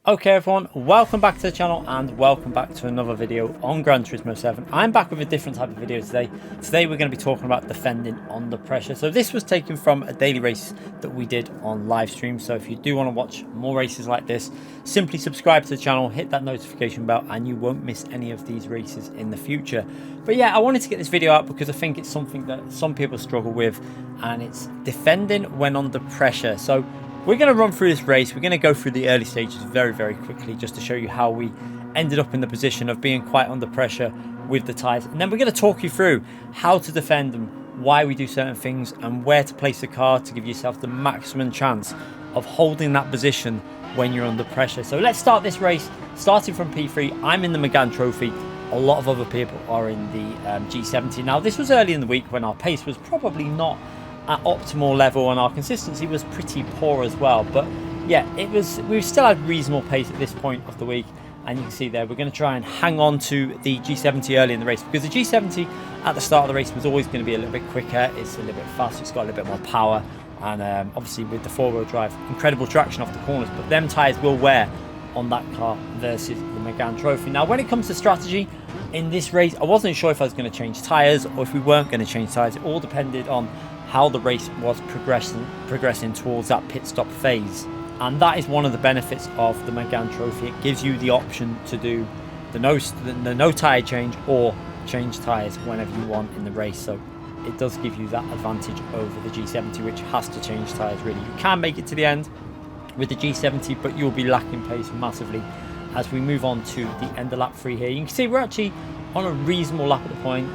Okay everyone, welcome back to the channel and welcome back to another video on Gran Turismo 7. I'm back with a different type of video today. Today we're going to be talking about defending under pressure. So this was taken from a daily race that we did on live stream. So if you do want to watch more races like this, simply subscribe to the channel, hit that notification bell and you won't miss any of these races in the future. But yeah, I wanted to get this video out because I think it's something that some people struggle with, and it's defending when under pressure. So we're going to run through this race. We're going to go through the early stages very quickly just to show you how we ended up in the position of being quite under pressure with the tyres. And then we're going to talk you through how to defend them, why we do certain things, and where to place the car to give yourself the maximum chance of holding that position when you're under pressure. So let's start this race, starting from P3. I'm in the Megane Trophy. A lot of other people are in the G70. Now, this was early in the week when our pace was probably not at optimal level and our consistency was pretty poor as well, but yeah, we still had reasonable pace at this point of the week. And you can see there we're going to try and hang on to the G70 early in the race, because the G70 at the start of the race was always going to be a little bit quicker. It's a little bit faster, it's got a little bit more power, and obviously with the four-wheel drive, incredible traction off the corners, but them tyres will wear on that car versus the Megane Trophy. Now, when it comes to strategy in this race, I wasn't sure if I was going to change tyres or if we weren't going to change tyres. It all depended on how the race was progressing towards that pit stop phase. And that is one of the benefits of the Megane Trophy. It gives you the option to do the no tyre change or change tyres whenever you want in the race. So it does give you that advantage over the G70, which has to change tyres really. You can make it to the end with the G70, but you'll be lacking pace massively as we move on to the end of lap 3 here. You can see we're actually on a reasonable lap at the point.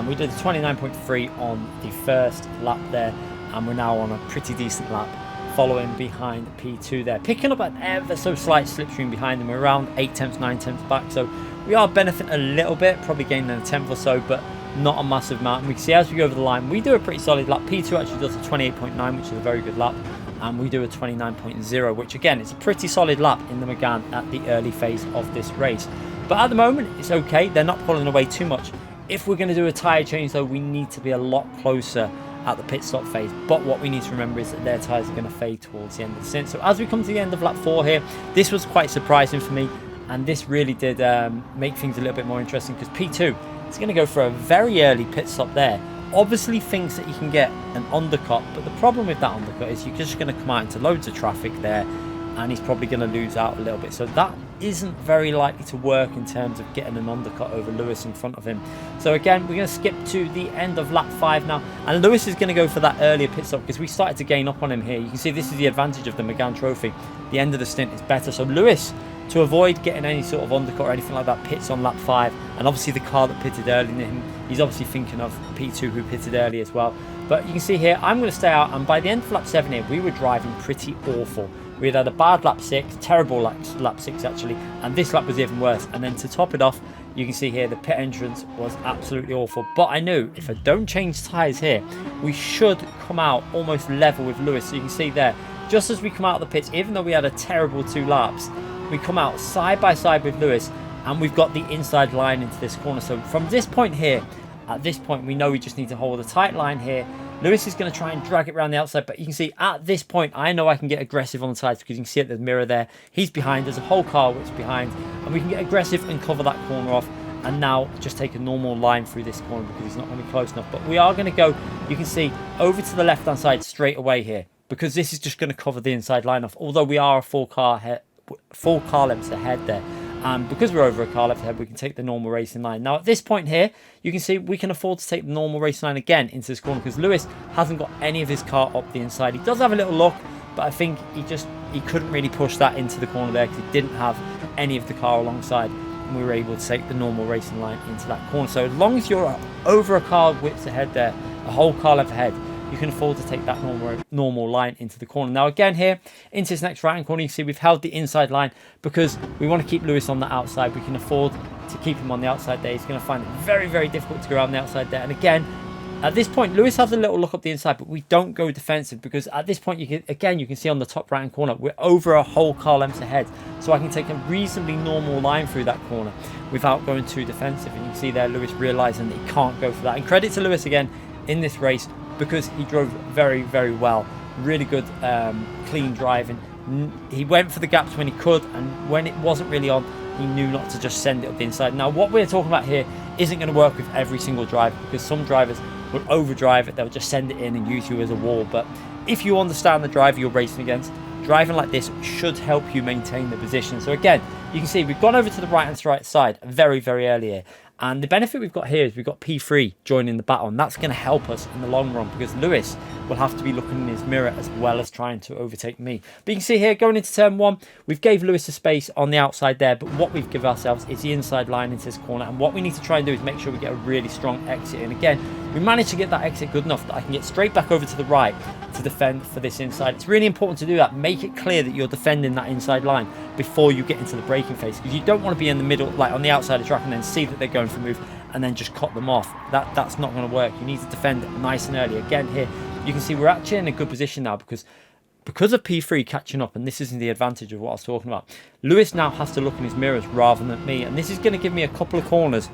We did 29.3 on the first lap there, and we're now on a pretty decent lap following behind P2 there, picking up an ever so slight slipstream behind them. We're around 8 tenths, 9 tenths back, so we are benefiting a little bit, probably gaining a tenth or so, but not a massive amount. And we can see as we go over the line, we do a pretty solid lap. P2 actually does a 28.9, which is a very good lap, and we do a 29.0, which again is a pretty solid lap in the Megane at the early phase of this race. But at the moment it's okay, they're not pulling away too much. If we're going to do a tyre change though, we need to be a lot closer at the pit stop phase. But what we need to remember is that their tyres are going to fade towards the end of the stint. So as we come to the end of lap 4 here, this was quite surprising for me, and this really did make things a little bit more interesting, because P2 is going to go for a very early pit stop there. Obviously thinks that he can get an undercut, but the problem with that undercut is you're just going to come out into loads of traffic there, and he's probably going to lose out a little bit. So that isn't very likely to work in terms of getting an undercut over Lewis in front of him. So again, we're going to skip to the end of lap 5 now, and Lewis is going to go for that earlier pit stop because we started to gain up on him here. You can see this is the advantage of the Megane Trophy. The end of the stint is better. So Lewis, to avoid getting any sort of undercut or anything like that, pits on lap 5, and obviously the car that pitted early in him, he's obviously thinking of P2 who pitted early as well. But you can see here, I'm going to stay out, and by the end of lap 7 here, we were driving pretty awful. We had a bad lap 6, terrible lap 6 actually, and this lap was even worse. And then to top it off, you can see here the pit entrance was absolutely awful. But I knew if I don't change tyres here, we should come out almost level with Lewis. So you can see there, just as we come out of the pits, even though we had a terrible 2 laps, we come out side by side with Lewis, and we've got the inside line into this corner. So from this point here, at this point, we know we just need to hold a tight line here. Lewis is going to try and drag it around the outside, but you can see at this point, I know I can get aggressive on the sides, because you can see at the mirror there, he's behind, there's a whole car which is behind, and we can get aggressive and cover that corner off, and now just take a normal line through this corner because he's not going to be close enough. But we are going to go, you can see, over to the left-hand side straight away here, because this is just going to cover the inside line off, although we are a full car lengths ahead there. And because we're over a car length ahead, we can take the normal racing line. Now at this point here, you can see we can afford to take the normal racing line again into this corner, because Lewis hasn't got any of his car up the inside. He does have a little look, but I think he couldn't really push that into the corner there because he didn't have any of the car alongside, and we were able to take the normal racing line into that corner. So as long as you're over a car width ahead there, a whole car length ahead, you can afford to take that normal line into the corner. Now again here, into this next right hand corner, you can see we've held the inside line because we want to keep Lewis on the outside. We can afford to keep him on the outside there. He's going to find it very difficult to go around the outside there. And again, at this point, Lewis has a little look up the inside, but we don't go defensive, because at this point, you can see on the top right hand corner, we're over a whole car length ahead. So I can take a reasonably normal line through that corner without going too defensive. And you can see there, Lewis realizing that he can't go for that. And credit to Lewis again in this race, because he drove very well. Really good clean driving, He went for the gaps when he could, and when it wasn't really on, he knew not to just send it up the inside. Now, what we're talking about here isn't going to work with every single driver, because some drivers will overdrive it. They'll just send it in and use you as a wall. But if you understand the driver you're racing against, driving like this should help you maintain the position. So again, you can see we've gone over to the right hand side very, very early here. And the benefit we've got here is we've got P3 joining the battle, and that's going to help us in the long run, because Lewis will have to be looking in his mirror as well as trying to overtake me. But you can see here, going into turn 1, we've gave Lewis a space on the outside there, but what we've given ourselves is the inside line into this corner, and what we need to try and do is make sure we get a really strong exit. And again, we managed to get that exit good enough that I can get straight back over to the right to defend for this inside. It's really important to do that. Make it clear that you're defending that inside line before you get into the braking phase, because you don't want to be in the middle, like on the outside of the track, and then see that they're going for a move and then just cut them off. That's not going to work. You need to defend nice and early. Again, here you can see we're actually in a good position now, because of P3 catching up, and this isn't the advantage of what I was talking about. Lewis now has to look in his mirrors rather than me, and this is going to give me a couple of corners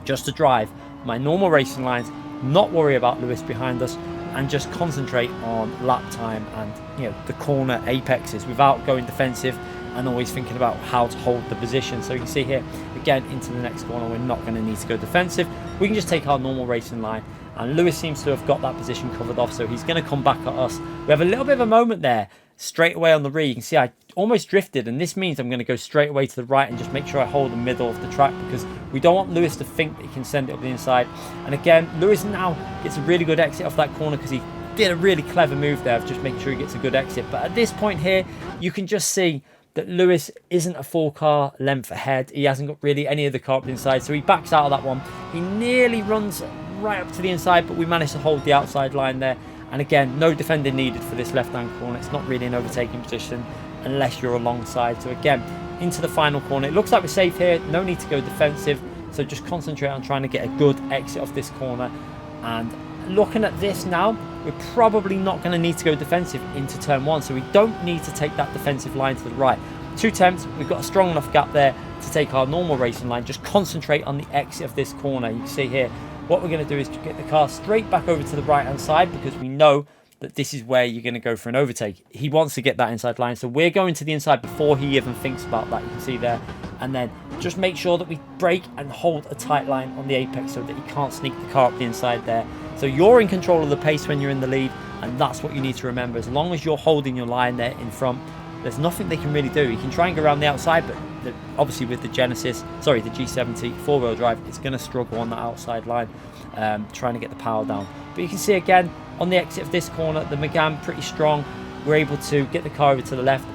just to drive my normal racing lines, not worry about Lewis behind us, and just concentrate on lap time and, you know, the corner apexes without going defensive and always thinking about how to hold the position. So you can see here, again, into the next corner, we're not going to need to go defensive. We can just take our normal racing line, and Lewis seems to have got that position covered off, so he's going to come back at us. We have a little bit of a moment there straight away on the rear. You can see I almost drifted, and this means I'm going to go straight away to the right and just make sure I hold the middle of the track, because we don't want Lewis to think that he can send it up the inside. And again, Lewis now gets a really good exit off that corner, because he did a really clever move there of just making sure he gets a good exit. But at this point here, you can just see that Lewis isn't a full car length ahead. He hasn't got really any of the car up the inside, so he backs out of that one. He nearly runs right up to the inside, but we managed to hold the outside line there. And again, no defender needed for this left-hand corner. It's not really an overtaking position unless you're alongside. So again, into the final corner. It looks like we're safe here. No need to go defensive. So just concentrate on trying to get a good exit off this corner. And looking at this now, we're probably not going to need to go defensive into turn 1. So we don't need to take that defensive line to the right. 2 attempts. We've got a strong enough gap there to take our normal racing line. Just concentrate on the exit of this corner. You can see here, what we're going to do is to get the car straight back over to the right hand side, because we know that this is where you're going to go for an overtake. He wants to get that inside line, so we're going to the inside before he even thinks about that. You can see there. And then just make sure that we brake and hold a tight line on the apex so that he can't sneak the car up the inside there. So you're in control of the pace when you're in the lead, and that's what you need to remember. As long as you're holding your line there in front, there's nothing they can really do. You can try and go around the outside, but obviously with the G70 four-wheel drive, it's going to struggle on that outside line, trying to get the power down. But you can see again, on the exit of this corner, the Megane pretty strong. We're able to get the car over to the left,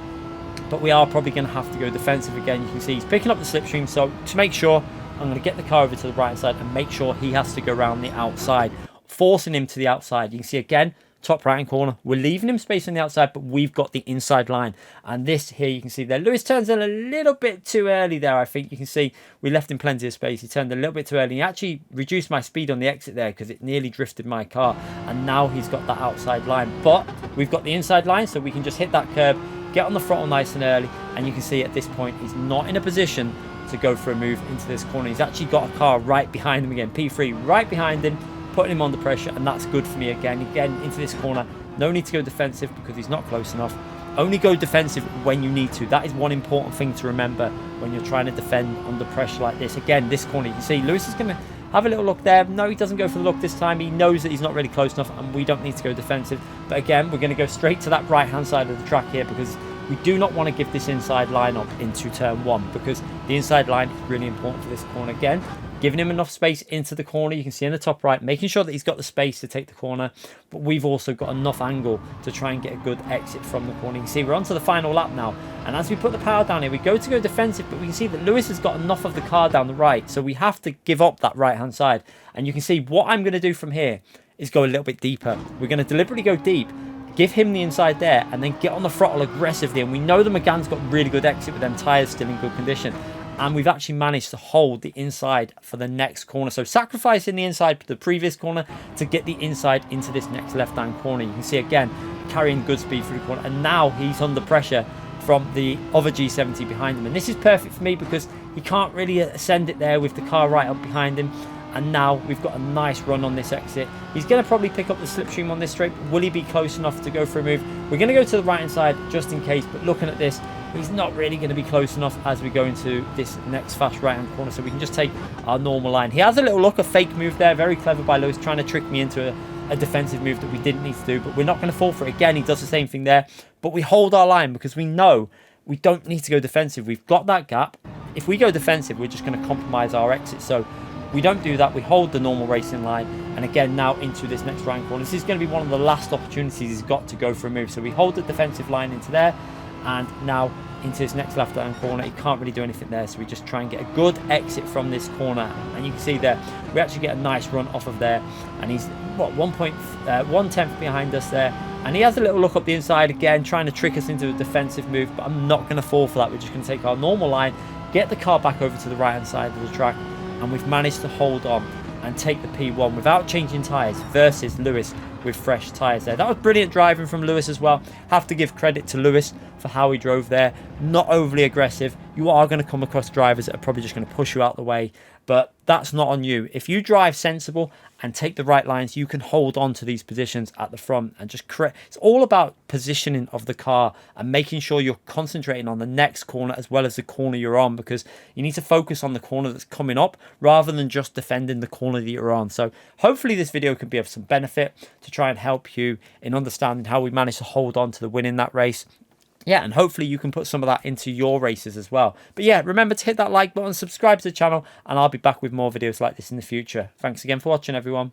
but we are probably going to have to go defensive again. You can see he's picking up the slipstream, so to make sure, I'm going to get the car over to the right side and make sure he has to go around the outside, forcing him to the outside. You can see again, top right hand corner, we're leaving him space on the outside, but we've got the inside line. And this here, you can see there, Lewis turns in a little bit too early there. I think you can see we left him plenty of space. He turned a little bit too early. He actually reduced my speed on the exit there, because it nearly drifted my car, and now he's got that outside line. But we've got the inside line, so we can just hit that curb, get on the throttle nice and early, and you can see at this point he's not in a position to go for a move into this corner. He's actually got a car right behind him again, P3 right behind him, putting him under pressure, and that's good for me again into this corner. No need to go defensive because he's not close enough. Only go defensive when you need to. That is one important thing to remember when you're trying to defend under pressure like this. Again, this corner, you can see Lewis is going to have a little look there. No, he doesn't go for the look this time. He knows that he's not really close enough, and we don't need to go defensive. But again, we're going to go straight to that right hand side of the track here, because we do not want to give this inside line up into turn 1, because the inside line is really important for this corner. Again, giving him enough space into the corner. You can see in the top right, making sure that he's got the space to take the corner, but we've also got enough angle to try and get a good exit from the corner. You can see we're onto the final lap now, and as we put the power down here, we go to go defensive, but we can see that Lewis has got enough of the car down the right, so we have to give up that right hand side. And you can see what I'm going to do from here is go a little bit deeper. We're going to deliberately go deep, give him the inside there, and then get on the throttle aggressively. And we know the Megane's got really good exit with them tyres still in good condition. And we've actually managed to hold the inside for the next corner. So sacrificing the inside for the previous corner to get the inside into this next left-hand corner. You can see again, carrying good speed through the corner. And now he's under pressure from the other G70 behind him. And this is perfect for me because he can't really ascend it there with the car right up behind him. And now we've got a nice run on this exit. He's going to probably pick up the slipstream on this straight. Will he be close enough to go for a move? We're going to go to the right hand side just in case, but looking at this, he's not really going to be close enough as we go into this next fast right hand corner, so we can just take our normal line. He has a little look, a fake move there, very clever by Lewis, trying to trick me into a defensive move that we didn't need to do, but we're not going to fall for it again. He does the same thing there, but we hold our line because we know we don't need to go defensive. We've got that gap. If we go defensive, we're just going to compromise our exit, so we don't do that. We hold the normal racing line, and again now into this next right corner. This is going to be one of the last opportunities he's got to go for a move, so we hold the defensive line into there, and now into this next left hand corner. He can't really do anything there, so we just try and get a good exit from this corner, and you can see there we actually get a nice run off of there, and he's what 1/10 behind us there, and he has a little look up the inside again, trying to trick us into a defensive move, but I'm not going to fall for that. We're just going to take our normal line, get the car back over to the right hand side of the track, and we've managed to hold on and take the P1 without changing tyres versus Lewis with fresh tyres there. That was brilliant driving from Lewis as well. Have to give credit to Lewis for how he drove there. Not overly aggressive. You are going to come across drivers that are probably just going to push you out the way, but that's not on you. If you drive sensible and take the right lines, you can hold on to these positions at the front and just create. It's all about positioning of the car and making sure you're concentrating on the next corner as well as the corner you're on, because you need to focus on the corner that's coming up rather than just defending the corner that you're on. So hopefully this video can be of some benefit to try and help you in understanding how we managed to hold on to the win in that race. Yeah, and hopefully you can put some of that into your races as well. But yeah, remember to hit that like button, subscribe to the channel, and I'll be back with more videos like this in the future. Thanks again for watching, everyone.